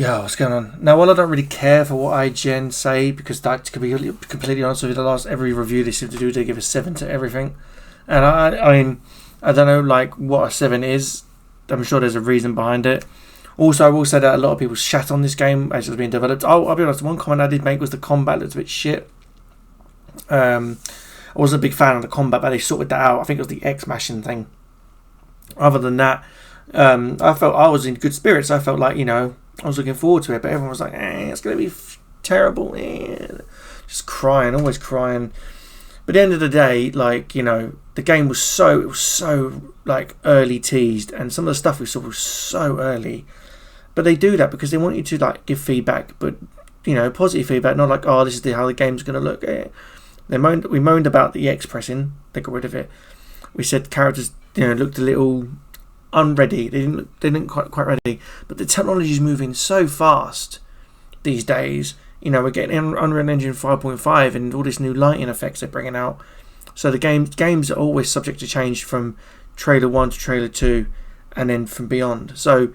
Yeah, what's going on? Now, while I don't really care for what IGN say, because that, to be completely honest with you, every review they seem to do, they give a 7 to everything. And I mean, I don't know like what a 7 is. I'm sure there's a reason behind it. Also, I will say that a lot of people shat on this game as it's being developed. I'll be honest, one comment I did make was the combat looks a bit shit. I wasn't a big fan of the combat, but they sorted that out. I think it was the X mashing thing. Other than that, I felt I was in good spirits. I felt like, I was looking forward to it, but everyone was like, it's going to be terrible. Just crying, always crying. But at the end of the day, like, the game was so like early teased, and some of the stuff we saw was so early. But they do that because they want you to like give feedback, but positive feedback, not like, oh, this is how the game's going to look. We moaned about the X pressing, they got rid of it. We said characters, looked a little unready. They didn't quite ready. But the technology is moving so fast these days. We're getting Unreal Engine 5.5 and all this new lighting effects they're bringing out. So the games are always subject to change from trailer 1 to trailer 2, and then from beyond. So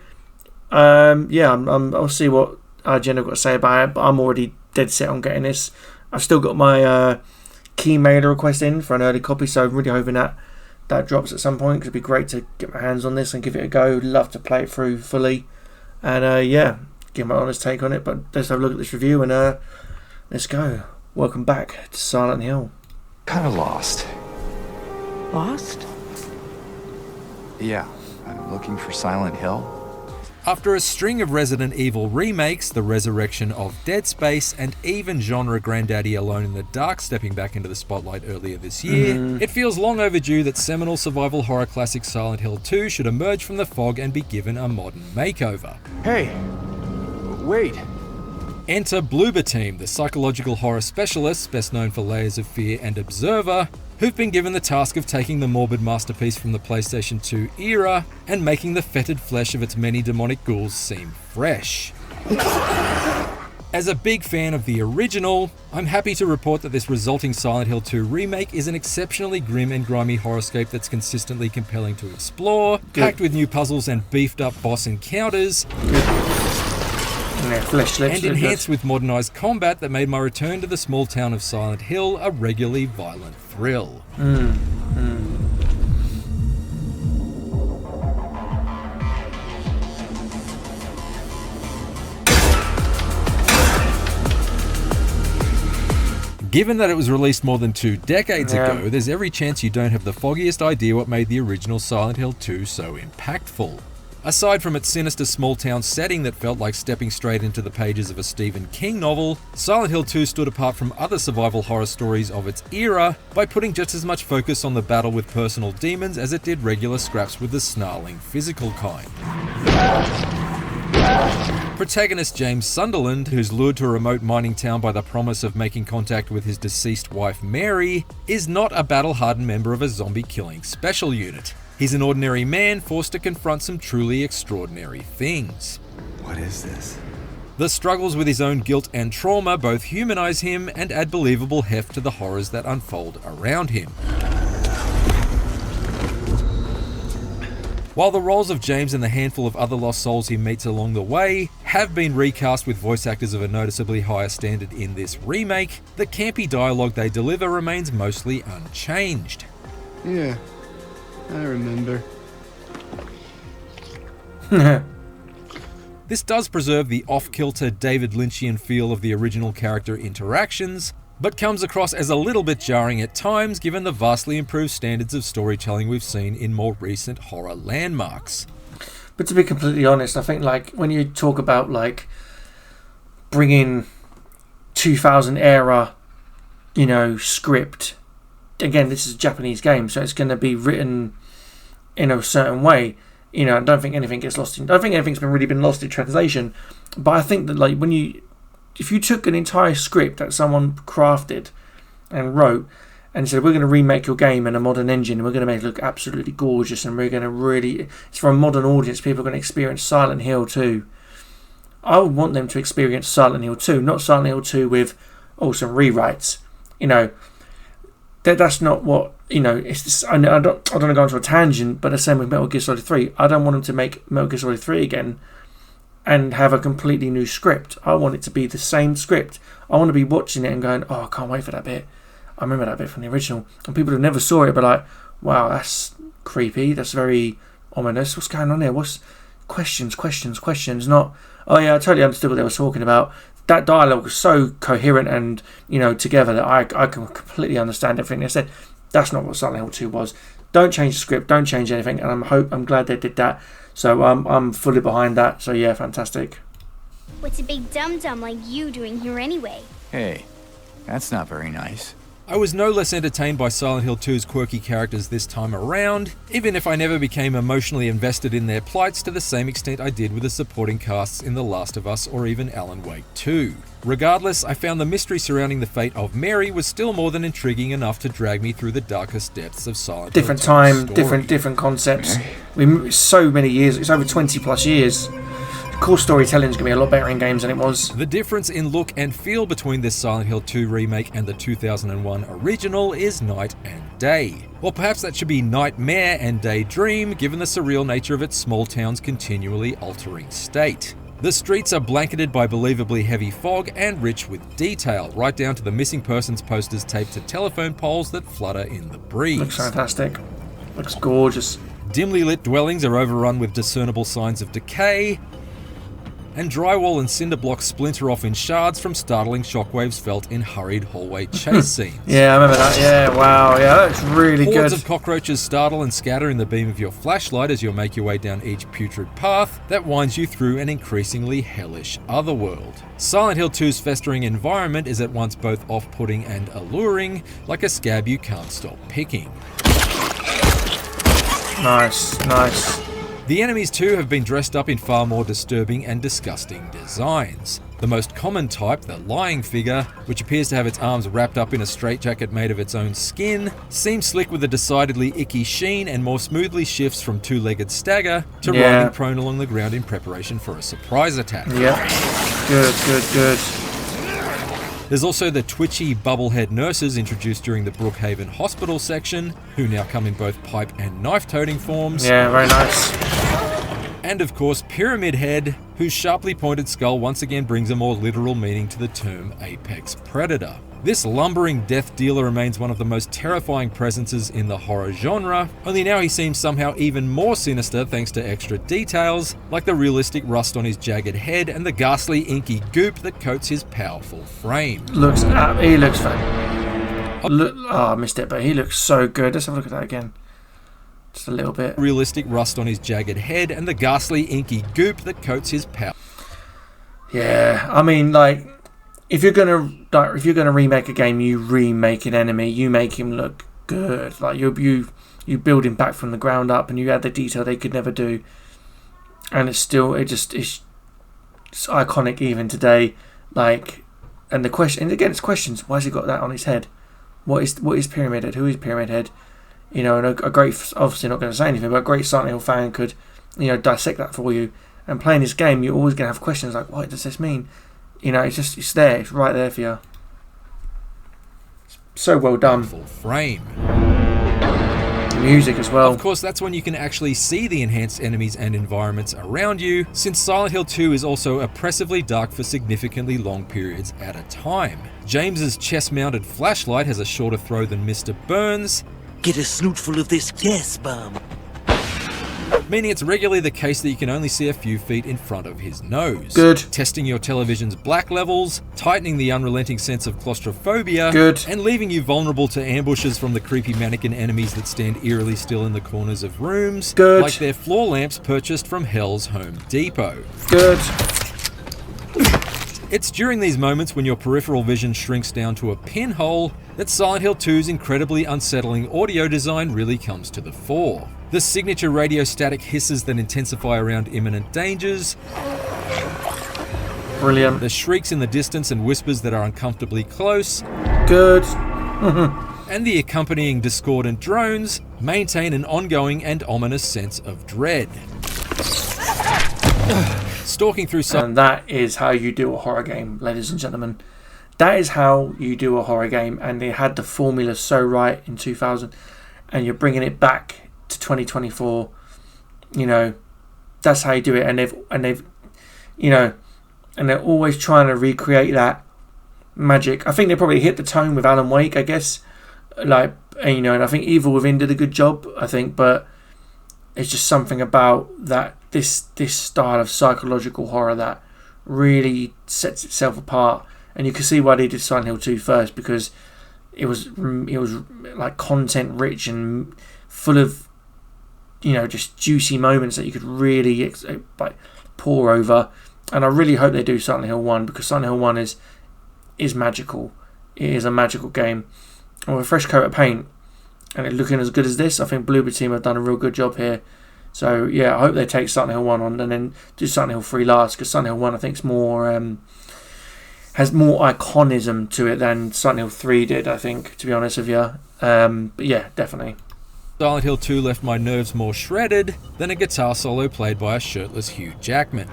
I'll see what IGN have got to say about it. But I'm already dead set on getting this. I've still got my key mailer request in for an early copy, so I'm really hoping that drops at some point, because it'd be great to get my hands on this and give it a go. Love to play it through fully, and give my honest take on it. But let's have a look at this review, and let's go. Welcome back to Silent Hill. Kind of lost. Lost? Yeah, I'm looking for Silent Hill. After a string of Resident Evil remakes, the resurrection of Dead Space, and even genre granddaddy Alone in the Dark stepping back into the spotlight earlier this year, it feels long overdue that seminal survival horror classic Silent Hill 2 should emerge from the fog and be given a modern makeover. Hey, wait. Enter Bloober Team, the psychological horror specialists best known for Layers of Fear and Observer, who've been given the task of taking the morbid masterpiece from the PlayStation 2 era and making the fetid flesh of its many demonic ghouls seem fresh. As a big fan of the original, I'm happy to report that this resulting Silent Hill 2 remake is an exceptionally grim and grimy horrorscape that's consistently compelling to explore, packed with new puzzles and beefed up boss encounters, and enhanced with modernised combat that made my return to the small town of Silent Hill a regularly violent thrill. Given that it was released more than 2 decades ago, there's every chance you don't have the foggiest idea what made the original Silent Hill 2 so impactful. Aside from its sinister small-town setting that felt like stepping straight into the pages of a Stephen King novel, Silent Hill 2 stood apart from other survival horror stories of its era by putting just as much focus on the battle with personal demons as it did regular scraps with the snarling physical kind. Protagonist James Sunderland, who's lured to a remote mining town by the promise of making contact with his deceased wife Mary, is not a battle-hardened member of a zombie-killing special unit. He's an ordinary man forced to confront some truly extraordinary things. What is this? The struggles with his own guilt and trauma both humanize him and add believable heft to the horrors that unfold around him. While the roles of James and the handful of other lost souls he meets along the way have been recast with voice actors of a noticeably higher standard in this remake, the campy dialogue they deliver remains mostly unchanged. Yeah, I remember. This does preserve the off-kilter David Lynchian feel of the original character interactions, but comes across as a little bit jarring at times given the vastly improved standards of storytelling we've seen in more recent horror landmarks. But to be completely honest, I think like when you talk about like bringing 2000 era, script, again, this is a Japanese game, so it's going to be written in a certain way. I don't think anything gets lost in. I don't think anything's been lost in translation. But I think that like if you took an entire script that someone crafted and wrote and said, we're going to remake your game in a modern engine and we're going to make it look absolutely gorgeous and we're going to really, it's for a modern audience, people are going to experience Silent Hill 2. I would want them to experience Silent Hill 2, not Silent Hill 2 with some rewrites. That's not what, it's just, I don't want to go into a tangent, but the same with Metal Gear Solid 3. I don't want them to make Metal Gear Solid 3 again and have a completely new script. I want it to be the same script. I want to be watching it and going, oh, I can't wait for that bit. I remember that bit from the original. And people who never saw it, but like, wow, that's creepy. That's very ominous. What's going on there? What's questions? Not, oh yeah, I totally understood what they were talking about. That dialogue was so coherent and, together that I can completely understand everything they said. That's not what Silent Hill 2 was. Don't change the script. Don't change anything. And I'm glad they did that. So I'm fully behind that. So yeah, fantastic. What's a big dum-dum like you doing here anyway? Hey, that's not very nice. I was no less entertained by Silent Hill 2's quirky characters this time around, even if I never became emotionally invested in their plights to the same extent I did with the supporting casts in The Last of Us or even Alan Wake 2. Regardless, I found the mystery surrounding the fate of Mary was still more than intriguing enough to drag me through the darkest depths of Silent Hill 2's different time, story. different concepts. So many years. It's over 20 plus years. Core storytelling is going to be a lot better in games than it was. The difference in look and feel between this Silent Hill 2 remake and the 2001 original is night and day. Or perhaps that should be nightmare and daydream, given the surreal nature of its small town's continually altering state. The streets are blanketed by believably heavy fog and rich with detail, right down to the missing persons posters taped to telephone poles that flutter in the breeze. Looks fantastic. Looks gorgeous. Dimly lit dwellings are overrun with discernible signs of decay, and drywall and cinder blocks splinter off in shards from startling shockwaves felt in hurried hallway chase scenes. Yeah, I remember that. Yeah, wow. Yeah, that's really Hordes good. of cockroaches startle and scatter in the beam of your flashlight as you make your way down each putrid path that winds you through an increasingly hellish otherworld. Silent Hill 2's festering environment is at once both off-putting and alluring, like a scab you can't stop picking. Nice. The enemies too have been dressed up in far more disturbing and disgusting designs. The most common type, the lying figure, which appears to have its arms wrapped up in a straitjacket made of its own skin, seems slick with a decidedly icky sheen and more smoothly shifts from two-legged stagger to riding prone along the ground in preparation for a surprise attack. Yeah, good. There's also the twitchy bubblehead nurses introduced during the Brookhaven Hospital section, who now come in both pipe and knife-toting forms. Yeah, very nice. And of course, Pyramid Head, whose sharply pointed skull once again brings a more literal meaning to the term apex predator. This lumbering death dealer remains one of the most terrifying presences in the horror genre, only now he seems somehow even more sinister thanks to extra details, like the realistic rust on his jagged head and the ghastly inky goop that coats his powerful frame. He looks fun. I missed it, but he looks so good. Let's have a look at that again. Just a little bit. Realistic rust on his jagged head and the ghastly inky goop that coats his power. Yeah, I mean, like, if you're gonna remake a game, you remake an enemy, you make him look good. Like you build him back from the ground up, and you add the detail they could never do. And it's iconic even today. Like, and the question, and again, it's questions. Why has he got that on his head? What is Pyramid Head? Who is Pyramid Head? And a great, obviously not going to say anything, but a great Silent Hill fan could, dissect that for you. And playing this game, you're always going to have questions like, what does this mean? It's there. It's right there for you. It's so well done. Full frame. The music as well. Of course, that's when you can actually see the enhanced enemies and environments around you, since Silent Hill 2 is also oppressively dark for significantly long periods at a time. James's chest-mounted flashlight has a shorter throw than Mr. Burns. Get a snootful of this gas bomb. Meaning it's regularly the case that you can only see a few feet in front of his nose. Good. Testing your television's black levels, tightening the unrelenting sense of claustrophobia. Good. And leaving you vulnerable to ambushes from the creepy mannequin enemies that stand eerily still in the corners of rooms. Good. Like their floor lamps purchased from Hell's Home Depot. Good. It's during these moments when your peripheral vision shrinks down to a pinhole that Silent Hill 2's incredibly unsettling audio design really comes to the fore. The signature radio static hisses that intensify around imminent dangers. Brilliant. The shrieks in the distance and whispers that are uncomfortably close. Good. And the accompanying discordant drones maintain an ongoing and ominous sense of dread. Stalking through And that is how you do a horror game, ladies and gentlemen. That is how you do a horror game, and they had the formula so right in 2000, and you're bringing it back to 2024. That's how you do it, and they've you know, and they're always trying to recreate that magic. I think they probably hit the tone with Alan Wake, I guess. Like, and, you know, and I think Evil Within did a good job, I think, but it's just something about that this style of psychological horror that really sets itself apart. And you can see why they did Silent Hill 2 first, because it was like content rich and full of, you know, just juicy moments that you could really like pour over. And I really hope they do Silent Hill 1, because Silent Hill 1 is magical. It is a magical game. And with a fresh coat of paint and it looking as good as this, I think Bloober Team have done a real good job here. So yeah, I hope they take Silent Hill 1 on and then do Silent Hill 3 last, because Silent Hill 1 I think is more has more iconism to it than Silent Hill 3 did, I think, to be honest with you. But yeah, definitely. Silent Hill 2 left my nerves more shredded than a guitar solo played by a shirtless Hugh Jackman.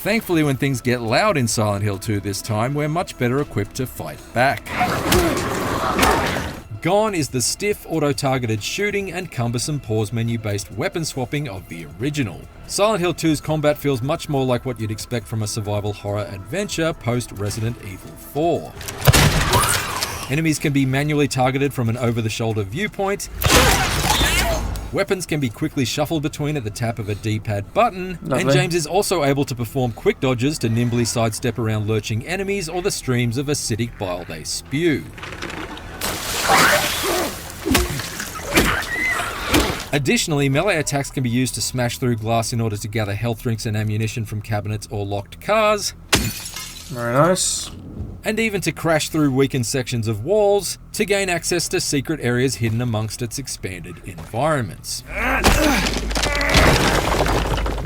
Thankfully, when things get loud in Silent Hill 2 this time, we're much better equipped to fight back. Gone is the stiff, auto-targeted shooting and cumbersome pause menu-based weapon swapping of the original. Silent Hill 2's combat feels much more like what you'd expect from a survival horror adventure post-Resident Evil 4. Enemies can be manually targeted from an over-the-shoulder viewpoint. Weapons can be quickly shuffled between at the tap of a D-pad button, Lovely. and James is also able to perform quick dodges to nimbly sidestep around lurching enemies or the streams of acidic bile they spew. Additionally, melee attacks can be used to smash through glass in order to gather health drinks and ammunition from cabinets or locked cars. Very nice. And even to crash through weakened sections of walls to gain access to secret areas hidden amongst its expanded environments.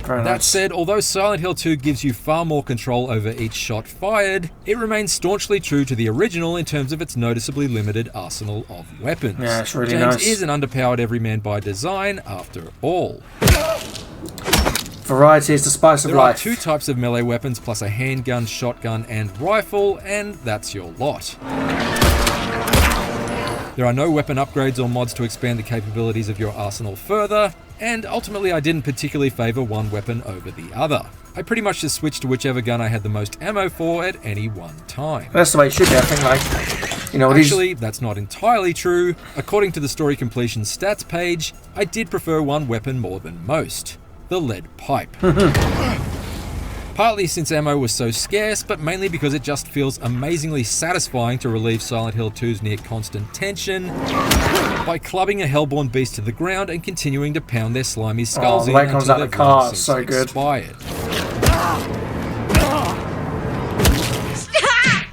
Very That nice. said, although Silent Hill 2 gives you far more control over each shot fired, it remains staunchly true to the original in terms of its noticeably limited arsenal of weapons. Yeah, it's really James nice. is an underpowered everyman by design, after all. Variety is the spice of There are life. 2 types of melee weapons plus a handgun, shotgun, and rifle, and that's your lot. There are no weapon upgrades or mods to expand the capabilities of your arsenal further, and ultimately I didn't particularly favour one weapon over the other. I pretty much just switched to whichever gun I had the most ammo for at any one time. That's the way it should be, I think, like, you know, Actually, that's not entirely true. According to the story completion stats page, I did prefer one weapon more than most: the lead pipe. Partly since ammo was so scarce, but mainly because it just feels amazingly satisfying to relieve Silent Hill 2's near constant tension by clubbing a hellborn beast to the ground and continuing to pound their slimy skulls the in way it comes until out their the car venom is so sense good. expired. Stop!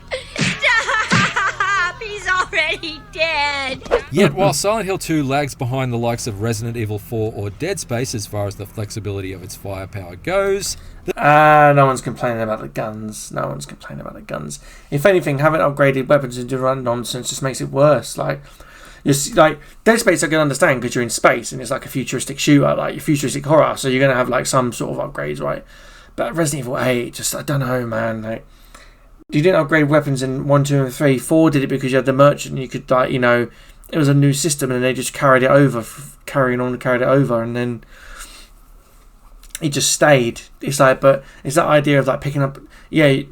He's already dead. Yet, while Silent Hill 2 lags behind the likes of Resident Evil 4 or Dead Space as far as the flexibility of its firepower goes, no one's complaining about the guns. No one's complaining about the guns. If anything, having upgraded weapons and doing run nonsense just makes it worse. Like, like Dead Space I can understand because you're in space and it's like a futuristic shooter, like a futuristic horror, so you're gonna have like some sort of upgrades, right? But Resident Evil 8, just I don't know, man. Like, you didn't upgrade weapons in 1, 2, and 3. 4 did it because you had the merchant. And you could, like, you know, it was a new system and they just carried it over, carried it over, and then it just stayed. It's like, but it's that idea of like picking up, yeah,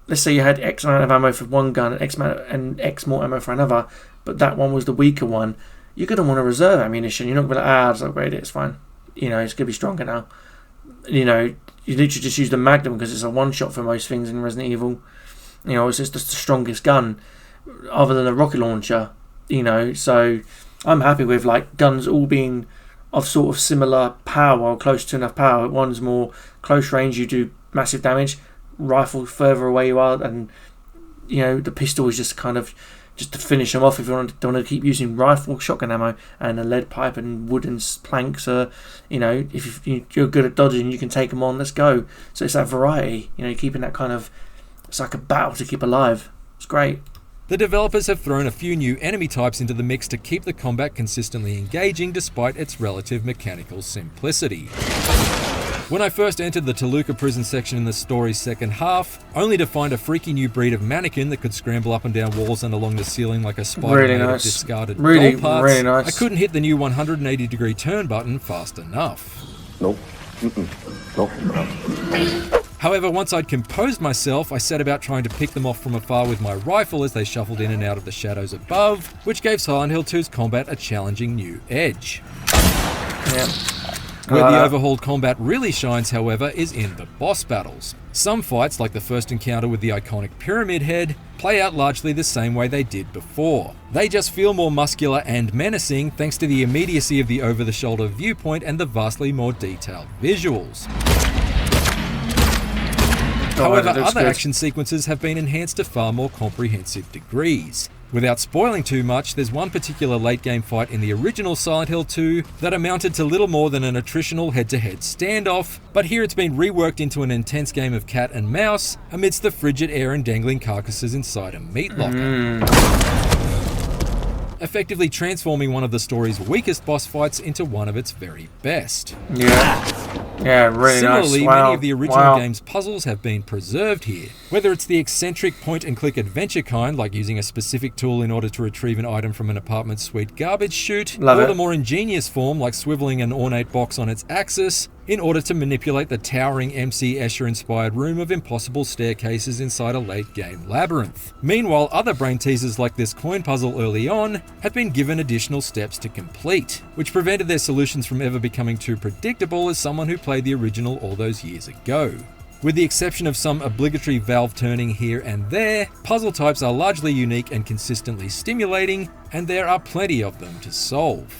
let's say you had X amount of ammo for one gun and X more ammo for another, but that one was the weaker one. You're going to want to reserve ammunition. You're not going to I'll just upgrade it, it's fine. You know, it's going to be stronger now. You know, you literally just use the Magnum because it's a one shot for most things in Resident Evil. You know, it's just the strongest gun other than a rocket launcher, you know, so I'm happy with like guns all being of sort of similar power or close to enough power. One's more close range, you do massive damage. Rifle, further away you are, and you know the pistol is just kind of just to finish them off if you don't want to keep using rifle, shotgun ammo, and a lead pipe and wooden planks. You know, if you're good at dodging, you can take them on. Let's go. So it's that variety. You know, keeping that kind of, it's like a battle to keep alive. It's great. the developers have thrown a few new enemy types into the mix to keep the combat consistently engaging despite its relative mechanical simplicity. When I first entered the Toluca prison section in the story's second half, only to find a freaky new breed of mannequin that could scramble up and down walls and along the ceiling like a spider Really made nice. of discarded Really, doll parts, really nice. I couldn't hit the new 180-degree turn button fast enough. Nope. Nope. However, once I'd composed myself, I set about trying to pick them off from afar with my rifle as they shuffled in and out of the shadows above, which gave Silent Hill 2's combat a challenging new edge. Yeah. Where the overhauled combat really shines, however, is in the boss battles. Some fights, like the first encounter with the iconic Pyramid Head, play out largely the same way they did before. They just feel more muscular and menacing thanks to the immediacy of the over-the-shoulder viewpoint and the vastly more detailed visuals. However, other action sequences have been enhanced to far more comprehensive degrees. Without spoiling too much, there's one particular late-game fight in the original Silent Hill 2 that amounted to little more than an attritional head-to-head standoff, but here it's been reworked into an intense game of cat and mouse amidst the frigid air and dangling carcasses inside a meat locker. Effectively transforming one of the story's weakest boss fights into one of its very best. Yeah, really Similarly, nice. Wow. many of the original game's puzzles have been preserved here. Whether it's the eccentric point-and-click adventure kind, like using a specific tool in order to retrieve an item from an apartment suite garbage chute, or the more ingenious form, like swiveling an ornate box on its axis, in order to manipulate the towering MC Escher-inspired room of impossible staircases inside a late-game labyrinth. Meanwhile, other brain teasers like this coin puzzle early on have been given additional steps to complete, which prevented their solutions from ever becoming too predictable as someone who played the original all those years ago. With the exception of some obligatory valve turning here and there, puzzle types are largely unique and consistently stimulating, and there are plenty of them to solve.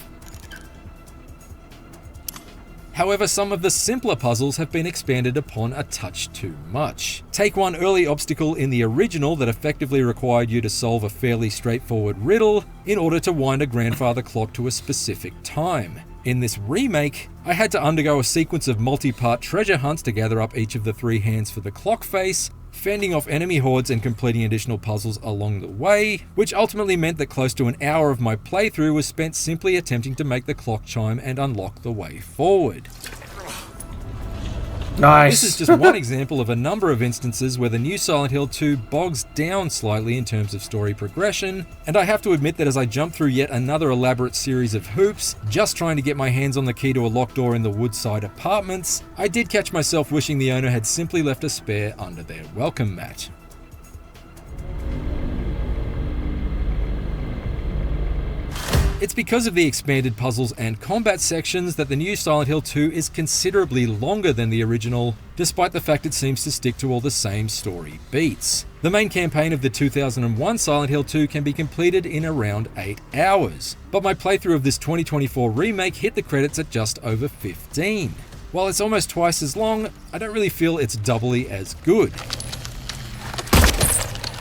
However, some of the simpler puzzles have been expanded upon a touch too much. Take one early obstacle in the original that effectively required you to solve a fairly straightforward riddle in order to wind a grandfather clock to a specific time. In this remake, I had to undergo a sequence of multi-part treasure hunts to gather up each of the 3 hands for the clock face, fending off enemy hordes and completing additional puzzles along the way, which ultimately meant that close to an hour of my playthrough was spent simply attempting to make the clock chime and unlock the way forward. Nice. This is just one example of a number of instances where the new Silent Hill 2 bogs down slightly in terms of story progression, and I have to admit that as I jump through yet another elaborate series of hoops, just trying to get my hands on the key to a locked door in the Woodside apartments, I did catch myself wishing the owner had simply left a spare under their welcome mat. It's because of the expanded puzzles and combat sections that the new Silent Hill 2 is considerably longer than the original, despite the fact it seems to stick to all the same story beats. The main campaign of the 2001 Silent Hill 2 can be completed in around 8 hours, but my playthrough of this 2024 remake hit the credits at just over 15. While it's almost twice as long, I don't really feel it's doubly as good.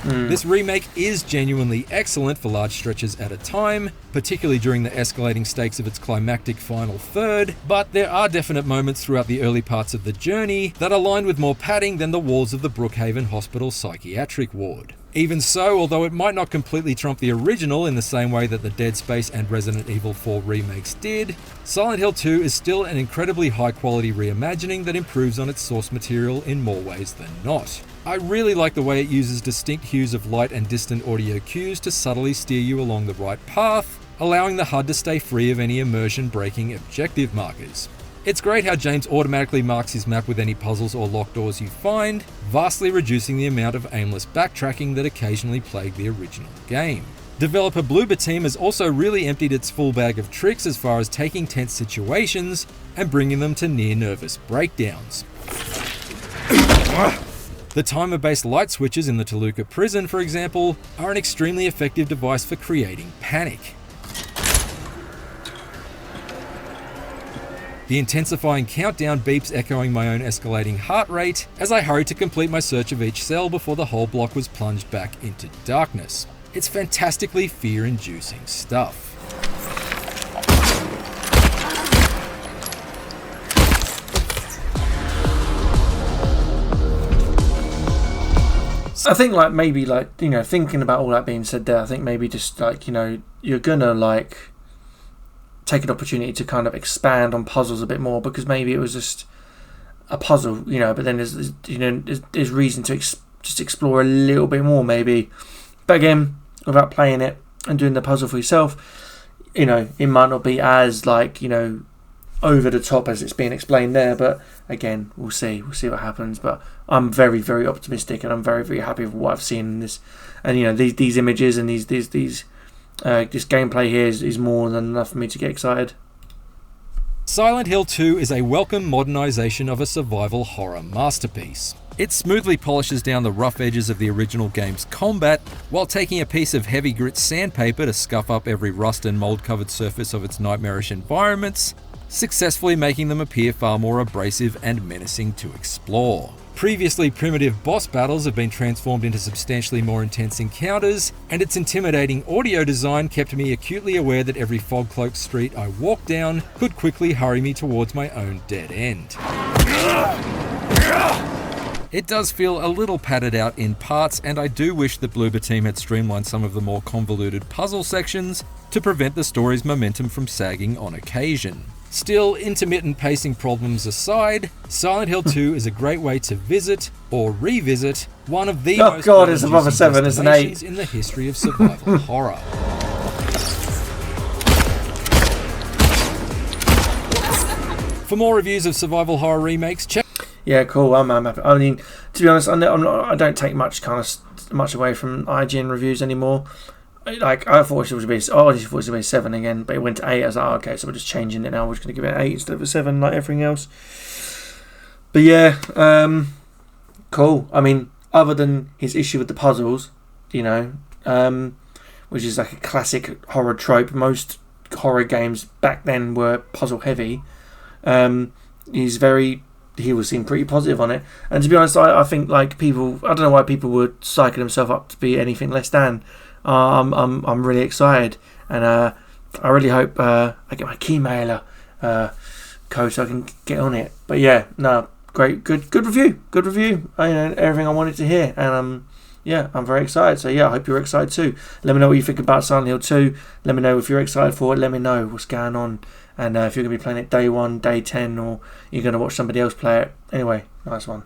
This remake is genuinely excellent for large stretches at a time, particularly during the escalating stakes of its climactic final third, but there are definite moments throughout the early parts of the journey that are lined with more padding than the walls of the Brookhaven Hospital psychiatric ward. Even so, although it might not completely trump the original in the same way that the Dead Space and Resident Evil 4 remakes did, Silent Hill 2 is still an incredibly high-quality reimagining that improves on its source material in more ways than not. I really like the way it uses distinct hues of light and distant audio cues to subtly steer you along the right path, allowing the HUD to stay free of any immersion-breaking objective markers. It's great how James automatically marks his map with any puzzles or locked doors you find, vastly reducing the amount of aimless backtracking that occasionally plagued the original game. Developer Bloober Team has also really emptied its full bag of tricks as far as taking tense situations and bringing them to near nervous breakdowns. The timer-based light switches in the Toluca prison, for example, are an extremely effective device for creating panic. The intensifying countdown beeps echoing my own escalating heart rate as I hurried to complete my search of each cell before the whole block was plunged back into darkness. It's fantastically fear-inducing stuff. I think maybe thinking about all that being said there, I think maybe just you're gonna take an opportunity to kind of expand on puzzles a bit more, because maybe it was just a puzzle, you know. But then there's reason to just explore a little bit more, maybe. But again, without playing it and doing the puzzle for yourself, you know, it might not be as like, you know, over the top as it's being explained there. But again, we'll see what happens. But I'm very, very optimistic, and I'm very, very happy with what I've seen in this. And you know, these images and this gameplay here is more than enough for me to get excited. Silent Hill 2 is a welcome modernisation of a survival horror masterpiece. It smoothly polishes down the rough edges of the original game's combat, while taking a piece of heavy grit sandpaper to scuff up every rust and mould-covered surface of its nightmarish environments, successfully making them appear far more abrasive and menacing to explore. Previously primitive boss battles have been transformed into substantially more intense encounters, and its intimidating audio design kept me acutely aware that every fog-cloaked street I walked down could quickly hurry me towards my own dead end. It does feel a little padded out in parts, and I do wish the Bloober team had streamlined some of the more convoluted puzzle sections to prevent the story's momentum from sagging on occasion. Still, intermittent pacing problems aside, Silent Hill 2 is a great way to visit or revisit one of the most it's above a 7, it's an 8 in the history of survival horror. For more reviews of survival horror remakes, check. Yeah, cool. I'm happy. I mean, to be honest, I don't take much away from IGN reviews anymore. Like, I thought it was going to be a 7 again, but it went to 8. I was like, oh, okay, so we're just changing it now. We're just going to give it an 8 instead of a 7, like everything else. But yeah, cool. I mean, other than his issue with the puzzles, you know, which is like a classic horror trope. Most horror games back then were puzzle heavy. He was seen pretty positive on it. And to be honest, I think like people, I don't know why people would psych themselves up to be anything less than. I'm really excited, and I really hope I get my Keymailer code so I can get on it. But yeah, no, great, good review. I know everything I wanted to hear, and yeah, I'm very excited. So yeah, I hope you're excited too. Let me know what you think about Silent Hill 2. Let me know if you're excited for it. Let me know what's going on, and if you're going to be playing it day 1, day 10, or you're going to watch somebody else play it. Anyway, nice one.